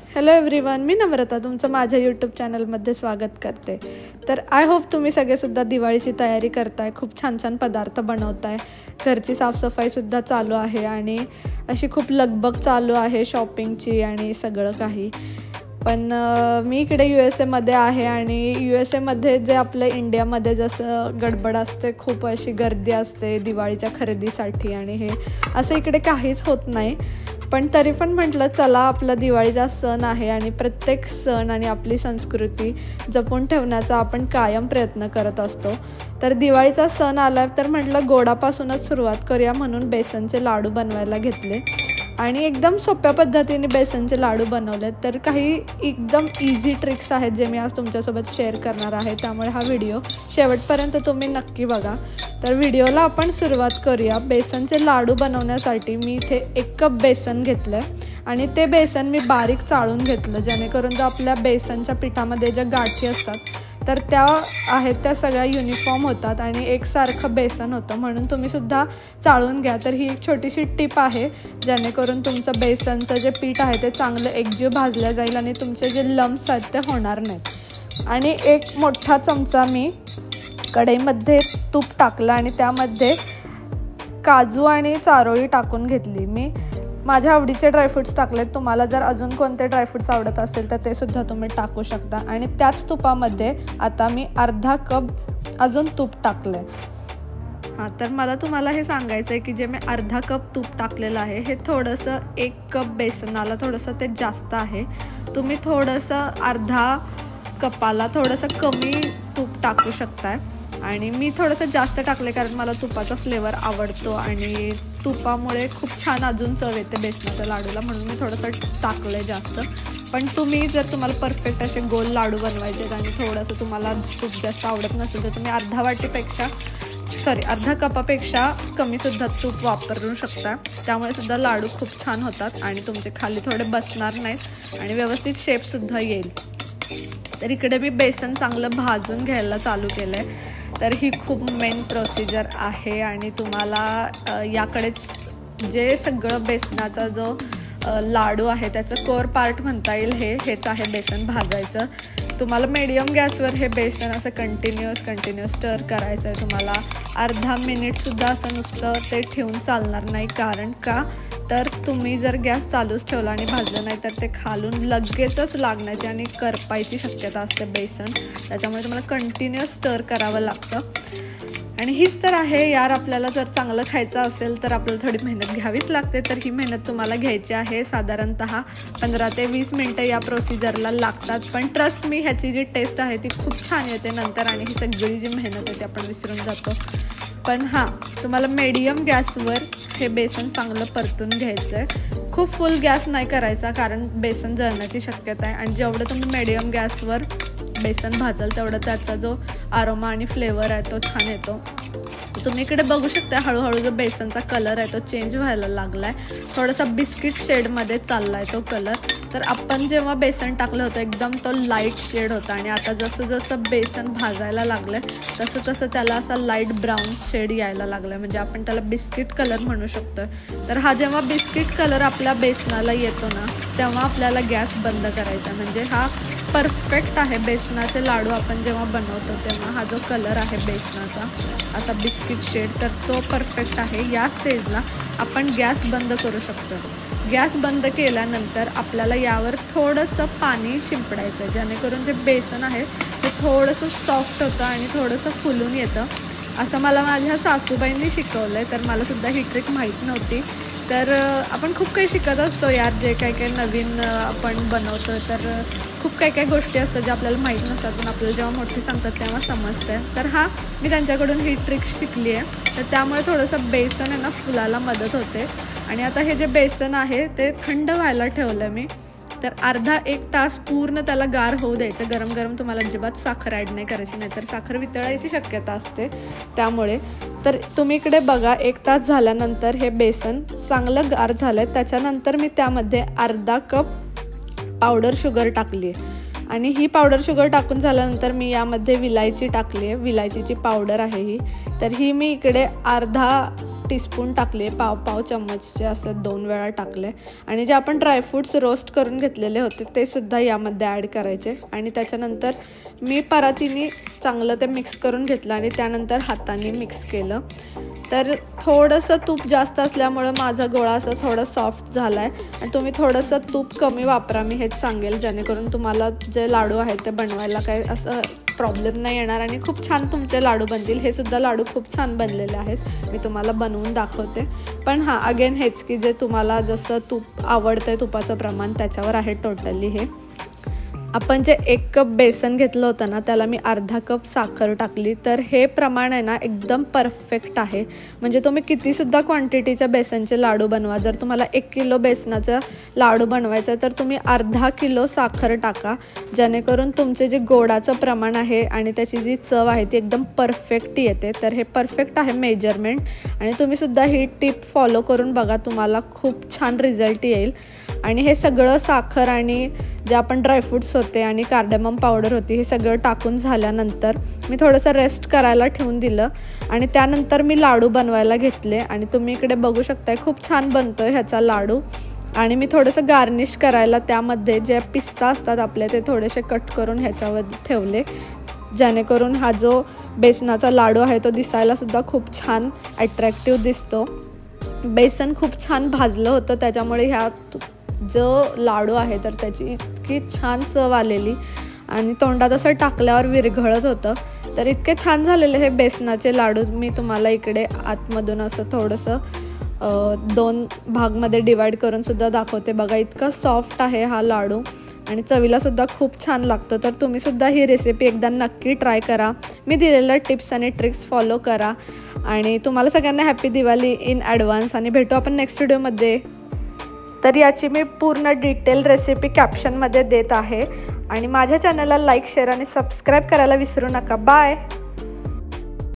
Hello everyone, मी नम्रता तुमचं माझ्या YouTube चॅनलमध्ये स्वागत करते। तर आय होप तुम्ही सगळेसुद्धा दिवाळीची तयारी करताय, खूप छान छान पदार्थ बनवताय, घरची साफसफाईसुद्धा चालू आहे आणि अशी खूप लगबग चालू आहे शॉपिंगची आणि सगळं काही। पण मी इकडे USA आहे आणि USA जे आपलं इंडियामध्ये जसं गडबड असते, खूप अशी गर्दी असते दिवाळीच्या खरेदीसाठी आणि हे असं इकडे काहीच होत नाही। पण तरी पण म्हटलं चला, आपला दिवाळीचा सण आहे आणि प्रत्येक सण आणि आपली संस्कृती जपून ठेवण्याचा आपण कायम प्रयत्न करत असतो। तर दिवाळीचा सण आला तर म्हटलं गोडापासूनच सुरुवात करूया, म्हणून बेसनचे लाडू बनवायला घेतले आणि एकदम सोप्या पद्धतीने बेसनचे लाडू बनवले। तर काही एकदम इझी ट्रिक्स आहेत जे मी आज तुमच्यासोबत शेअर करणार आहे, त्यामुळे हा व्हिडिओ शेवटपर्यंत तुम्ही नक्की बघा। तर व्हिडिओला आपण सुरुवात करूया। बेसनचे लाडू बनवण्यासाठी मी इथे 1 कप बेसन घेतलं आणि ते बेसन मी बारीक चाळून घेतलं, जेणेकरून जो आपल्या बेसनच्या पिठामध्ये ज्या गाठी असतात तर त्या आहेत त्या सगळ्या युनिफॉर्म होतात आणि एकसारखं बेसन होतं, म्हणून तुम्ही सुद्धा चाळून घ्या। तर ही एक छोटीशी टिप आहे, जेणेकरून तुमचं बेसनचं जे पीठ आहे ते चांगलं एकजीव भाजलं जाईल आणि तुमचे जे लम्प्स आहेत ते होणार नाहीत। आणि 1 मोठा चमचा मी कढईमध्ये तूप टाकलं आणि त्यामध्ये काजू आणि चारोळी टाकून घेतली। मी माझ्या आवडीचे ड्रायफ्रूट्स टाकलेत, तुम्हाला जर अजून कोणते ड्रायफ्रूट्स आवडत असेल तर ते सुद्धा तुम्ही टाकू शकता। आणि त्याच तुपामध्ये आता मी अर्धा कप अजून तूप टाकलं। तर मला तुम्हाला हे सांगायचं आहे की जे मी अर्धा कप तूप टाकलेलं आहे हे थोडंसं 1 कप बेसनाला थोडंसं ते जास्त आहे। तुम्ही थोडंसं अर्धा कपाला थोडंसं कमी तूप टाकू शकताय आणि मी थोडंसं जास्त टाकले कारण मला तुपाचा फ्लेवर आवडतो आणि तुपामुळे खूप छान अजून चव येते बेसनाच्या लाडूला, म्हणून मी थोडंसं टाकलं आहे जास्त। पण तुम्ही जर तुम्हाला परफेक्ट असे गोल लाडू बनवायचे आणि थोडंसं तुम्हाला तूप जास्त आवडत नसेल तर तुम्ही अर्धा कपापेक्षा कमीसुद्धा तूप वापरू शकता, त्यामुळे सुद्धा लाडू खूप छान होतात आणि तुमचे खाली थोडे बसणार नाहीत आणि व्यवस्थित शेपसुद्धा येईल। तर इकडे मी बेसन चांगलं भाजून घ्यायला चालू केलं आहे। तर ही खूप मेन प्रोसिजर आहे आणि तुम्हाला याकडेच जे सगळं बेसनाचा जो लाडू आहे त्याचं कोर पार्ट म्हणता येईल हेच आहे बेसन भाजायचं। तुम्हाला मीडियम गॅसवर हे बेसन असं कंटिन्युअस स्टर करायचं आहे। तुम्हाला अर्धा मिनिटसुद्धा असं नुसतं ते ठेवून चालणार नाही, कारण का तर तुम्ही जर गॅस चालूच ठेवला आणि भाजलं नाही तर ते खालून लगेचच लागण्याची आणि करपायची शक्यता असते बेसन, त्याच्यामुळे तुम्हाला कंटिन्युअस स्टर करावं लागतं। आणि हीच तर आहे यार, आपल्याला जर चांगलं खायचं असेल तर आपल्याला थोडी मेहनत घ्यावीच लागते। तर ही मेहनत तुम्हाला घ्यायची आहे, साधारणतः 15 ते 20 मिनटं या प्रोसिजरला लागतात। पण ट्रस्ट मी, ह्याची जी टेस्ट आहे ती खूप छान येते नंतर आणि ही सगळी जी मेहनत आहे ती आपण विसरून जातो। पण हां, तुम्हाला मीडियम गॅसवर हे बेसन चांगलं परतून घ्यायचं आहे, खूप फुल गॅस नाही करायचा कारण बेसन जळण्याची शक्यता आहे। आणि जेवढं तुम्ही मीडियम गॅसवर बेसन भाजाल तेवढं त्याचा जो आरोमा आणि फ्लेवर आहे तो छान येतो। तुम्ही इकडे बघू शकता हळूहळू जो बेसनचा कलर आहे तो चेंज व्हायला लागला आहे, थोडासा बिस्किट शेडमध्ये चालला आहे तो कलर। तर आपण जेव्हा बेसन टाकलं होतं एकदम तो लाईट शेड होता आणि आता जसं जसं बेसन भाजायला लागलं आहे तसं त्याला असा लाईट ब्राऊन शेड यायला लागला आहे, म्हणजे आपण त्याला बिस्किट कलर म्हणू शकतो। तर हा जेव्हा बिस्किट कलर आपल्या बेसनाला येतो ना तेव्हा आपल्याला गॅस बंद करायचा, म्हणजे हा परफेक्ट आहे। बेसनाचे लाडू आपण जेव्हा बनवतो तेव्हा हा जो कलर आहे बेसनाचा असा बिस्किट शेड, तर तो परफेक्ट आहे। या स्टेजला आपण गॅस बंद करू शकतो। गॅस बंद केल्यानंतर आपल्याला यावर थोडंसं पाणी शिंपडायचं आहे, जेणेकरून जे बेसन आहे ते थोडंसं सॉफ्ट होतं आणि थोडंसं फुलून येतं, असं मला माझ्या सासूबाईंनी शिकवलं आहे। तर मलासुद्धा ही ट्रिक माहीत नव्हती। तर आपण खूप काही शिकत असतो यार, जे काही नवीन आपण बनवतो तर खूप काही गोष्टी असतात ज्या आपल्याला माहीत नसतात, पण आपल्याला जेव्हा मोठी सांगतात तेव्हा समजतं। तर मी त्यांच्याकडून ही ट्रिक शिकली आहे, तर त्यामुळे थोडंसं बेसन आहे ना फुलायला मदत होते। आणि आता हे जे बेसन आहे ते थंड व्हायला ठेवलं मी, तर अर्धा 1 तास पूर्ण त्याला गार होऊ द्यायचं। गरम गरम तुम्हाला अजिबात साखर ॲड नाही करायची, नाहीतर साखर वितळायची शक्यता असते त्यामुळे। तर तुम्ही इकडे बघा 1 तास झाल्यानंतर हे बेसन चांगलं गार झालं आहे, त्याच्यानंतर मी त्यामध्ये अर्धा कप पावडर शुगर टाकली आहे आणि ही पावडर शुगर टाकून झाल्यानंतर मी यामध्ये विलायची टाकली आहे, विलायचीची पावडर आहे ही। तर ही मी इकडे अर्धा टीस्पून टाकले, पाव चम्मचचे असे 2 वेळा टाकले आणि जे आपण ड्रायफ्रूट्स रोस्ट करून घेतलेले होते ते सुद्धा यामध्ये ॲड करायचे आणि त्याच्यानंतर मी परातीने चांगलं ते मिक्स करून घेतलं आणि त्यानंतर हाताने मिक्स केलं। तर थोडंसं तूप जास्त असल्यामुळे माझा गोळा असं थोडं सॉफ्ट झाला आहे आणि तुम्ही थोडंसं तूप कमी वापरा, मी हेच सांगेल, जेणेकरून तुम्हाला जे लाडू आहेत ते बनवायला काही असं प्रॉब्लेम नाही येणार आणि खूप छान तुमचे लाडू बनतील। हे सुद्धा लाडू खूप छान बनलेले आहेत, मी तुम्हाला बनवून दाखवते। पण हां, अगेन हेच की जे तुम्हाला जसं तूप आवडतं आहे तुपाचं प्रमाण त्याच्यावर आहे टोटली। हे आपण जे 1 कप बेसन घेतलं होतं ना त्याला मी अर्धा कप साखर टाकली, तर हे प्रमाण आहे ना एकदम परफेक्ट आहे। म्हणजे तुम्ही कितीसुद्धा क्वांटिटीच्या बेसनचे लाडू बनवा, जर तुम्हाला 1 किलो बेसनाचा लाडू बनवायचा तर तुम्ही अर्धा किलो साखर टाका, जेणेकरून तुमचे जे गोडाचं प्रमाण आहे आणि त्याची जी चव आहे ती एकदम परफेक्ट येते। तर हे परफेक्ट आहे मेजरमेंट आणि तुम्हीसुद्धा ही टिप फॉलो करून बघा, तुम्हाला खूप छान रिझल्ट येईल। आणि हे सगळं साखर आणि जे आपण ड्रायफ्रूट्स होते आणि कार्डेमम पावडर होती हे सगळं टाकून झाल्यानंतर मी थोडंसं रेस्ट करायला ठेवून दिलं आणि त्यानंतर मी लाडू बनवायला घेतले आणि तुम्ही इकडे बघू शकताय खूप छान बनतोय ह्याचा लाडू। आणि मी थोडंसं गार्निश करायला त्यामध्ये जे पिस्ता असतात आपले ते थोडेसे कट करून ह्याच्यावर ठेवले, जेणेकरून हा जो बेसनाचा लाडू आहे तो दिसायलासुद्धा खूप छान अट्रॅक्टिव्ह दिसतो। बेसन खूप छान भाजलं होतं त्याच्यामुळे ह्यात जो लाडू आहे तर त्याची इतकी छान चव आलेली आणि तोंडात असं टाकल्यावर विरघळत होतं। तर इतके छान झालेले हे बेसनाचे लाडू मी तुम्हाला इकडे आतमधून असं थोडंसं 2 भागमध्ये डिवाईड करून सुद्धा दाखवते। बघा इतका सॉफ्ट आहे हा लाडू आणि चवीलासुद्धा खूप छान लागतो। तर तुम्हीसुद्धा ही रेसिपी एकदा नक्की ट्राय करा, मी दिलेल्या टिप्स आणि ट्रिक्स फॉलो करा आणि तुम्हाला सगळ्यांना हॅपी दिवाळी इन ॲडव्हान्स आणि भेटू आपण नेक्स्ट व्हिडिओमध्ये। तर याची मी पूर्ण डिटेल रेसिपी कॅप्शनमध्ये देत आहे आणि माझ्या चॅनलला लाईक, शेअर आणि सबस्क्राईब करायला विसरू नका। बाय।